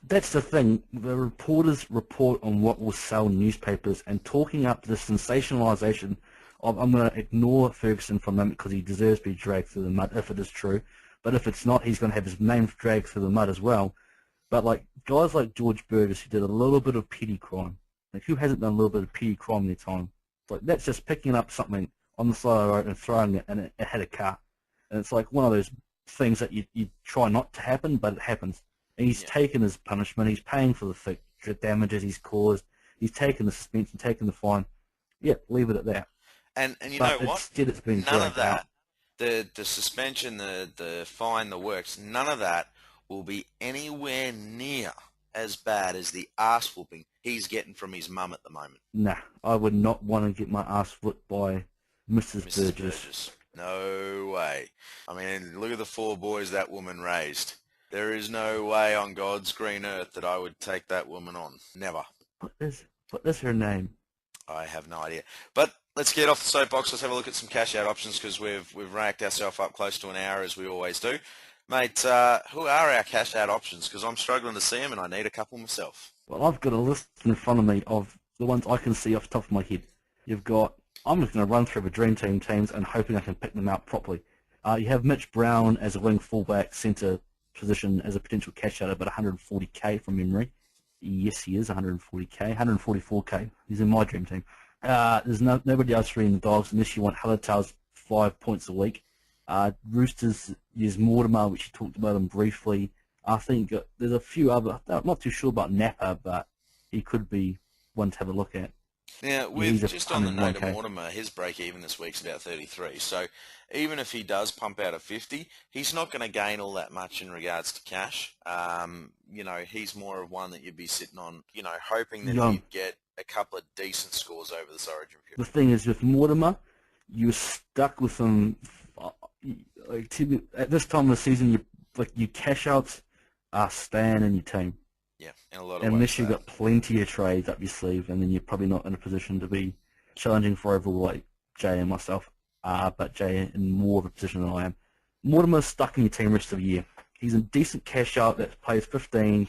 that's the thing. The reporters report on what will sell newspapers, and talking up the sensationalisation of, I'm going to ignore Ferguson for a moment because he deserves to be dragged through the mud if it is true, but if it's not, he's going to have his name dragged through the mud as well. But like guys like George Burgess, who did a little bit of petty crime, like who hasn't done a little bit of petty crime in their time? Like that's just picking up something on the side of the road and throwing it, and it hit a car, and it's like one of those things that you try not to happen, but it happens. And he's taken his punishment. He's paying for the damages he's caused. He's taken the suspension, taken the fine. Yeah, leave it at that. And you know what? Instead, it's been none of that. Out. The suspension, the fine, the works. None of that will be anywhere near as bad as the ass whooping he's getting from his mum at the moment. Nah, I would not want to get my ass whooped by Mrs. Burgess. No way. I mean, look at the 4 boys that woman raised. There is no way on God's green earth that I would take that woman on. Never. What is her name? I have no idea. But let's get off the soapbox. Let's have a look at some cash out options because we've racked ourselves up close to an hour as we always do. Mate, who are our cash out options? Because I'm struggling to see them and I need a couple myself. Well, I've got a list in front of me of the ones I can see off the top of my head. You've got, I'm just going to run through the Dream Team teams and hoping I can pick them out properly. You have Mitch Brown as a wing fullback centre position as a potential cash out, about 140k from memory. Yes, he is 140k, 144k. He's in my dream team. There's nobody else really in the Dogs unless you want Hallertau's 5 points a week. Roosters, there's Mortimer, which you talked about him briefly. I think there's a few other. I'm not too sure about Napa, but he could be one to have a look at. Now, He's with a just on the note of 101k. Mortimer, his break even this week's about 33. So even if he does pump out a 50, he's not going to gain all that much in regards to cash. You know, he's more of one that you'd be sitting on, you know, hoping that Yeah. he'd get a couple of decent scores over this Origin The period. thing is, with Mortimer, you're stuck with him. At this time of the season, your cash outs are staying in your team. Yeah, in a lot of Unless ways. you've got plenty of trades up your sleeve, and then you're probably not in a position to be challenging for overall like Jay and myself. But Jay in more of a position than I am. Mortimer's stuck in your team rest of the year. He's a decent cash out that plays 15,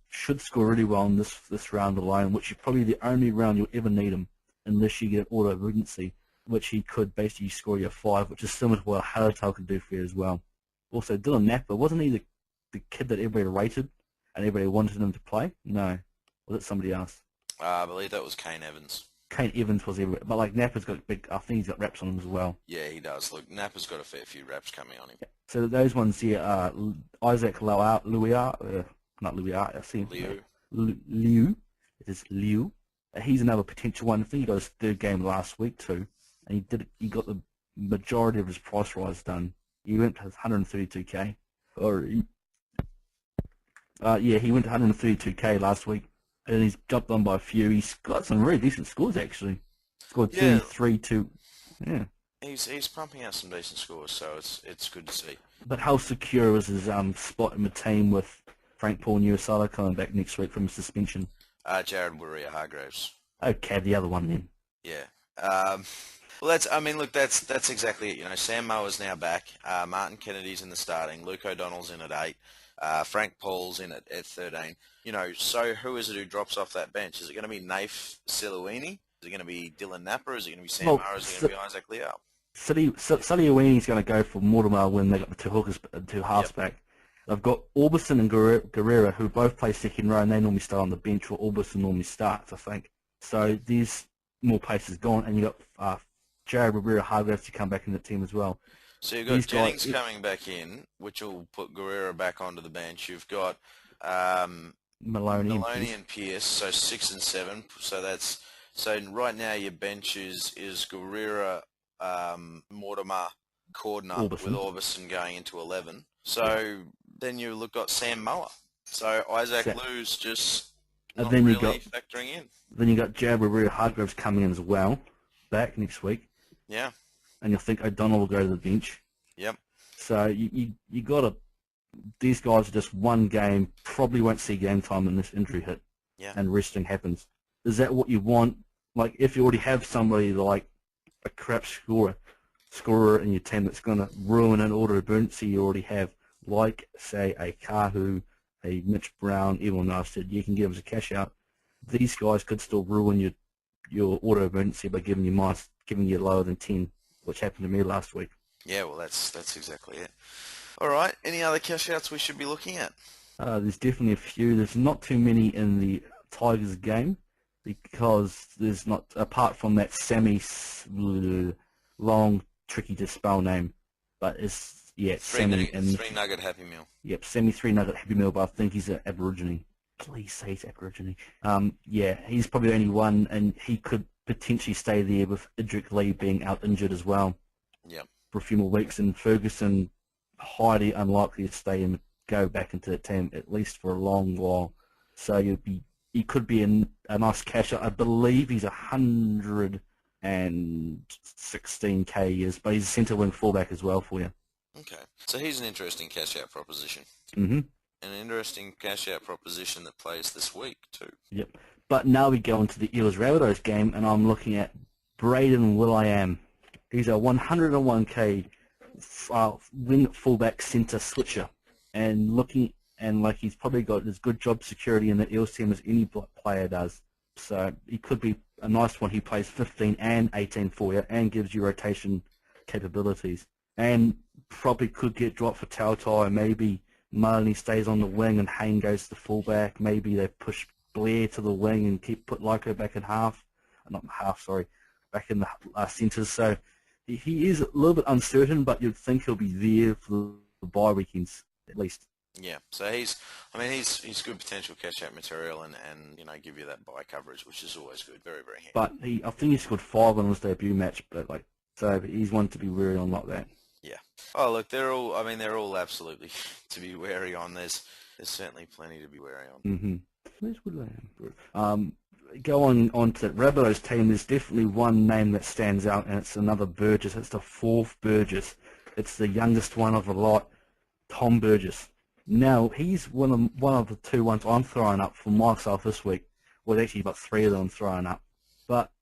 should score really well in this round alone, which is probably the only round you'll ever need him, unless you get auto emergency, which he could basically score you a 5, which is similar to what Hallertau could do for you as well. Also, Dylan Napa, wasn't he the kid that everybody rated and everybody wanted him to play? No. Was it somebody else? I believe that was Kane Evans. Kane Evans was everybody. But like Napa's got big, I think he's got reps on him as well. Yeah, he does. Look, Napa's got a fair few reps coming on him. So those ones here are Isaac Luiar, not Luiar, I see. Liu. It is Liu. He's another potential one. I think he got his third game last week too. And he got the majority of his price rise done. He went to 132k. He went to 132k last week, and he's jumped on by a few. He's got some really decent scores actually. Scored 33 to, yeah. He's pumping out some decent scores, so it's good to see. But how secure is his spot in the team with Frank Paul Nuasala coming back next week from suspension? Jared Warrior-Hargraves. Okay, the other one then. Yeah. Well, that's exactly it. You know, Sam Moa's now back. Martin Kennedy's in the starting. Luke O'Donnell's in at 8. Frank Paul's in at 13. You know, so who is it who drops off that bench? Is it going to be Naif Siluini? Is it going to be Dylan Napa? Is it going to be Sam Moa? Is it going to be Isaac Liao? Siluini's going to go for Mortimer when they got the two hookers, two halves back. They've got Orbison and Guerrera, who both play second row, and they normally start on the bench, or Orbison normally starts, I think. So there's more places gone, and you've got Jared Warrior-Hargraves to come back in the team as well. So you've got Jennings coming back in, which will put Guerrera back onto the bench. You've got Maloney and Pearce, so 6 and 7. So right now your bench is Guerrera, Mortimer, Cordner, with Orbison going into 11. So then you got Sam Moa. So Isaac Liu's just not really factoring in. Then you got Jared Warrior-Hargraves coming in as well, back next week. Yeah. And you'll think O'Donnell will go to the bench. Yep. So you got to. These guys are just one game, probably won't see game time in this injury hit. Yeah. And resting happens. Is that what you want? Like, if you already have somebody like a crap scorer in your team that's going to ruin an order of urgency you already have, like, say, a Kahu, a Mitch Brown, everyone else said you can give us a cash out. These guys could still ruin your order of urgency by giving you lower than 10, which happened to me last week. Yeah, well, that's exactly it. All right, any other cash outs we should be looking at? There's definitely a few. There's not too many in the Tigers game because there's not, apart from that Sammy long, tricky to spell name, but it's, yeah, Sammy. Three Nugget Happy Meal. Yep, Sammy 3 Nugget Happy Meal, but I think he's an Aborigine. Please say he's Aborigine. Yeah, he's probably the only one, and he could potentially stay there with Idrick Lee being out injured as well. Yep. For a few more weeks, and Ferguson highly unlikely to stay and go back into the team at least for a long while. So he could be a nice cash out. I believe he's 116k years, but he's a centre wing fullback as well for you. Okay, so he's an interesting cash out proposition. Mm-hmm. An interesting cash out proposition that plays this week too. Yep. But now we go into the Eels-Rabbitohs game, and I'm looking at Braden Will.I.am. He's a 101k wing fullback centre switcher, and like he's probably got as good job security in the Eels team as any player does. So he could be a nice one. He plays 15 and 18 for you, and gives you rotation capabilities, and probably could get dropped for Tautai. Maybe Marley stays on the wing and Hayne goes to the fullback. Maybe they push Blair to the wing and put Lyko back in half, not half, sorry, back in the centres. So he is a little bit uncertain, but you'd think he'll be there for the bye weekends at least. Yeah, so he's good potential cash-out material and give you that bye coverage, which is always good, very, very handy. But I think he scored 5 on his debut match, but so he's one to be wary on like that. Yeah. Oh, look, they're all absolutely to be wary on. There's certainly plenty to be wary on. Mm-hmm. Where's Woodland? Go on to that Rabbitohs team. There's definitely one name that stands out, and it's another Burgess. It's the 4th Burgess. It's the youngest one of the lot, Tom Burgess. Now, he's one of the 2 ones I'm throwing up for myself this week. Well, actually, about 3 of them throwing up. But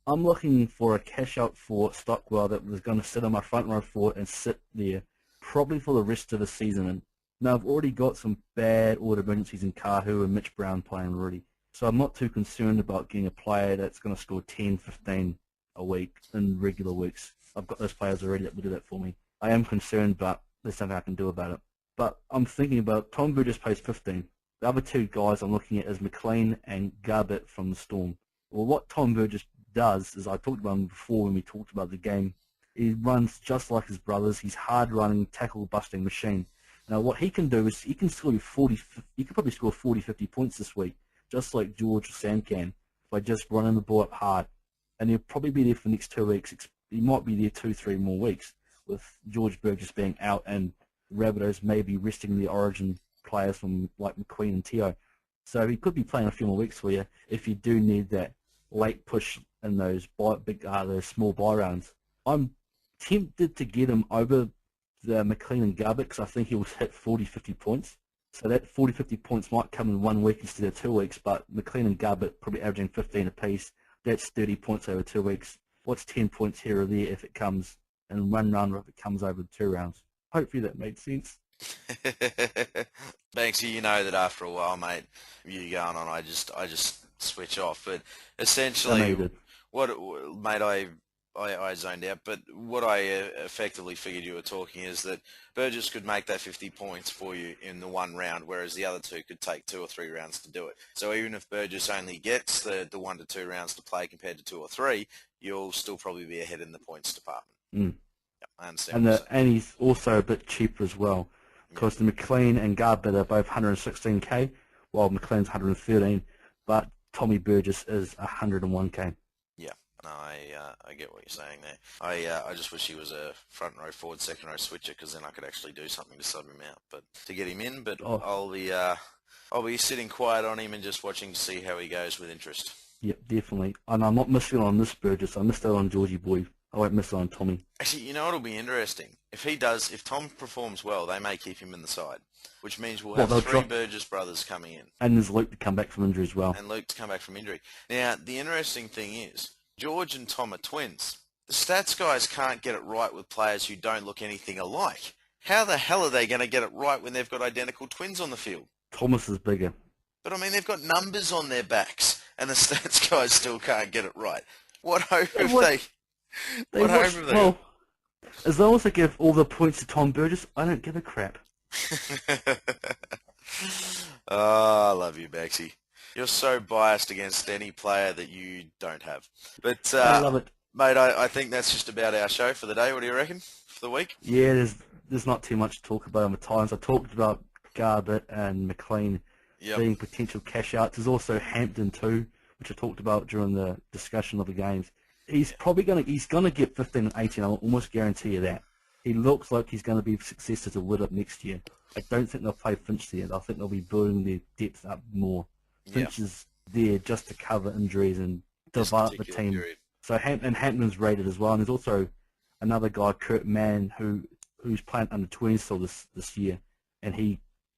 I'm looking for a cash-out for Stockwell that was going to sit on my front row forward and sit there probably for the rest of the season. And now, I've already got some bad order emergencies in Kahu and Mitch Brown playing already. So I'm not too concerned about getting a player that's going to score 10, 15 a week in regular weeks. I've got those players already that will do that for me. I am concerned, but there's nothing I can do about it. But I'm thinking about Tom Burgess plays 15. The other 2 guys I'm looking at is McLean and Garbutt from the Storm. Well, what Tom Burgess does is, I talked about him before when we talked about the game, he runs just like his brothers. He's hard-running, tackle-busting machine. Now, what he can do is he can score 40. He could probably score 40, 50 points this week, just like George or Sam can, by just running the ball up hard. And he'll probably be there for the next 2 weeks. He might be there 2, 3 more weeks, with George Burgess being out and Rabbitohs maybe resting the Origin players from like McQueen and Teo. So he could be playing a few more weeks for you if you do need that late push in those those small bye rounds. I'm tempted to get him over the McLean and Garbutt because I think he'll hit 40, 50 points. So that 40, 50 points might come in 1 week instead of 2 weeks, but McLean and Garbutt probably averaging 15 apiece. That's 30 points over 2 weeks. What's 10 points here or there if it comes in 1 round or if it comes over 2 rounds? Hopefully that made sense. Banksy, you know that after a while, mate, you going on, I just switch off. But essentially, I zoned out. But what I effectively figured you were talking is that Burgess could make that 50 points for you in the 1 round, whereas the other 2 could take 2 or 3 rounds to do it. So even if Burgess only gets the 1 to 2 rounds to play compared to 2 or 3, you'll still probably be ahead in the points department. Mm. I understand. And he's also a bit cheaper as well, because the McLean and Garbutt are both 116k, while McLean's 113, but Tommy Burgess is 101k. Yeah, no, I get what you're saying there. I just wish he was a front row forward, second row switcher, because then I could actually do something to sub him out, but to get him in. But I'll be sitting quiet on him and just watching to see how he goes with interest. Yep, definitely. And I'm not missing on this Burgess. I missed out on Georgie Boy. I won't miss on Tommy. Actually, you know what'll be interesting? If Tom performs well, they may keep him in the side, which means we'll have 3 Burgess brothers coming in. And there's Luke to come back from injury as well. And Luke to come back from injury. Now, the interesting thing is, George and Tom are twins. The stats guys can't get it right with players who don't look anything alike. How the hell are they going to get it right when they've got identical twins on the field? Thomas is bigger. But, I mean, they've got numbers on their backs, and the stats guys still can't get it right. What hope have they... Well, as long as they give all the points to Tom Burgess, I don't give a crap. Oh, I love you, Baxi. You're so biased against any player that you don't have. But I love it. Mate, I think that's just about our show for the day. What do you reckon for the week? Yeah, there's not too much to talk about on the times. I talked about Garbutt and McLean being potential cash outs. There's also Hampton too, which I talked about during the discussion of the games. He's probably gonna get 15 and 18. I'll almost guarantee you that. He looks like he's going to be a success as a Widdop next year. I don't think they'll play Finch there. I think they'll be building their depth up more. Finch is there just to cover injuries and develop the team. Period. So Hampton's rated as well. And there's also another guy, Kurt Mann, who's playing under 20 still this year, and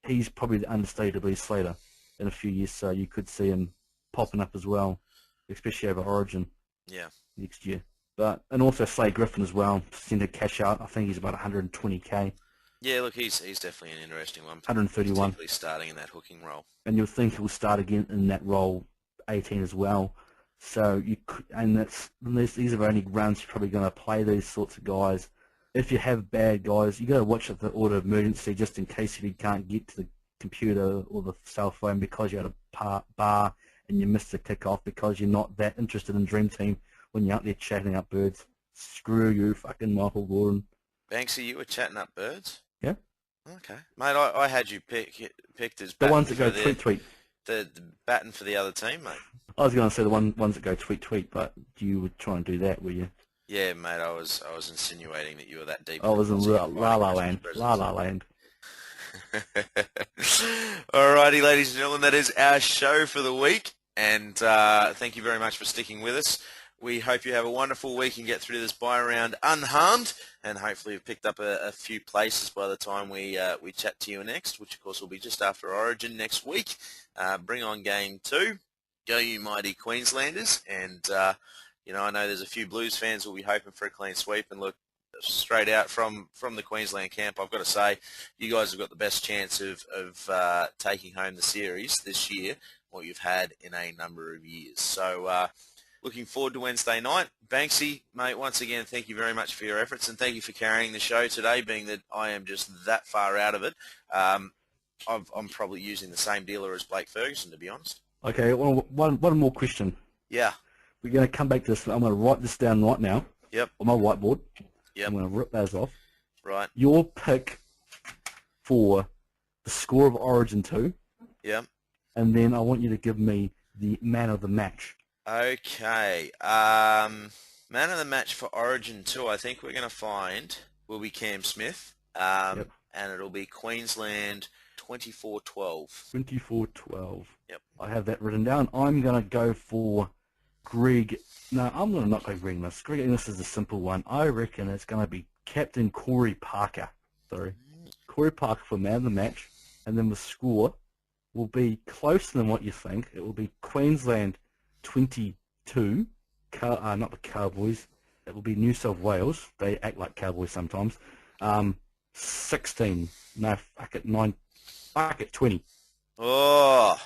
he's probably the understudy to be Slater in a few years. So you could see him popping up as well, especially over Origin. Yeah. Next year. And also Slade Griffin as well, centre cash out. I think he's about 120k. Yeah, look, he's definitely an interesting one. 131. Particularly starting in that hooking role. And you'll think he'll start again in that role 18 as well. So these are only rounds you're probably going to play these sorts of guys. If you have bad guys, you got to watch the order of emergency just in case if you can't get to computer or the cell phone because you're at a bar and you missed the kickoff because you're not that interested in Dream Team when you're out there chatting up birds. Screw you, fucking Michael Gordon. Banksy, you were chatting up birds? Yeah. Okay. Mate, I had you picked as The batting ones that go for tweet. the batting for the other team, mate. I was going to say the ones that go tweet, but you would try and do that, were you? Yeah, mate, I was insinuating that you were that deep. I was in La La providing Land. La La Land. Alrighty, ladies and gentlemen, that is our show for the week, and thank you very much for sticking with us. We hope you have a wonderful week and get through this bye round unharmed, and hopefully you've picked up a few places by the time we chat to you next, which of course will be just after Origin next week. Bring on game 2. Go you mighty Queenslanders, and I know there's a few Blues fans who will be hoping for a clean sweep, and look, straight out from the Queensland camp, I've got to say, you guys have got the best chance of taking home the series this year, what you've had in a number of years. So looking forward to Wednesday night. Banksy, mate, once again, thank you very much for your efforts, and thank you for carrying the show today, being that I am just that far out of it. I'm probably using the same dealer as Blake Ferguson, to be honest. Okay, one more question. Yeah. We're going to come back to this. I'm going to write this down right now. Yep. On my whiteboard. Yep. I'm going to rip those off. Right. Your pick for the score of Origin 2. Yep. And then I want you to give me the man of the match. Okay. Man of the match for Origin 2, I think we're going to find will be Cam Smith. Yep. And it'll be Queensland 24-12. 24-12. Yep. I have that written down. I'm going to go for Greg. No, I'm going to not go Greg Inglis. Greg Inglis is a simple one. I reckon it's going to be Captain Corey Parker. Corey Parker for man of the match. And then the score will be closer than what you think. It will be Queensland 22. Not the Cowboys. It will be New South Wales. They act like Cowboys sometimes. 16. No, fuck it. 9. Fuck it. 20. Oh,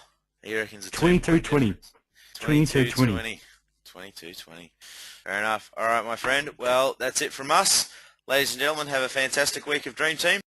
he reckons it's 22-20. 22-20. 22-20. Fair enough. All right, my friend. Well, that's it from us. Ladies and gentlemen, have a fantastic week of Dream Team.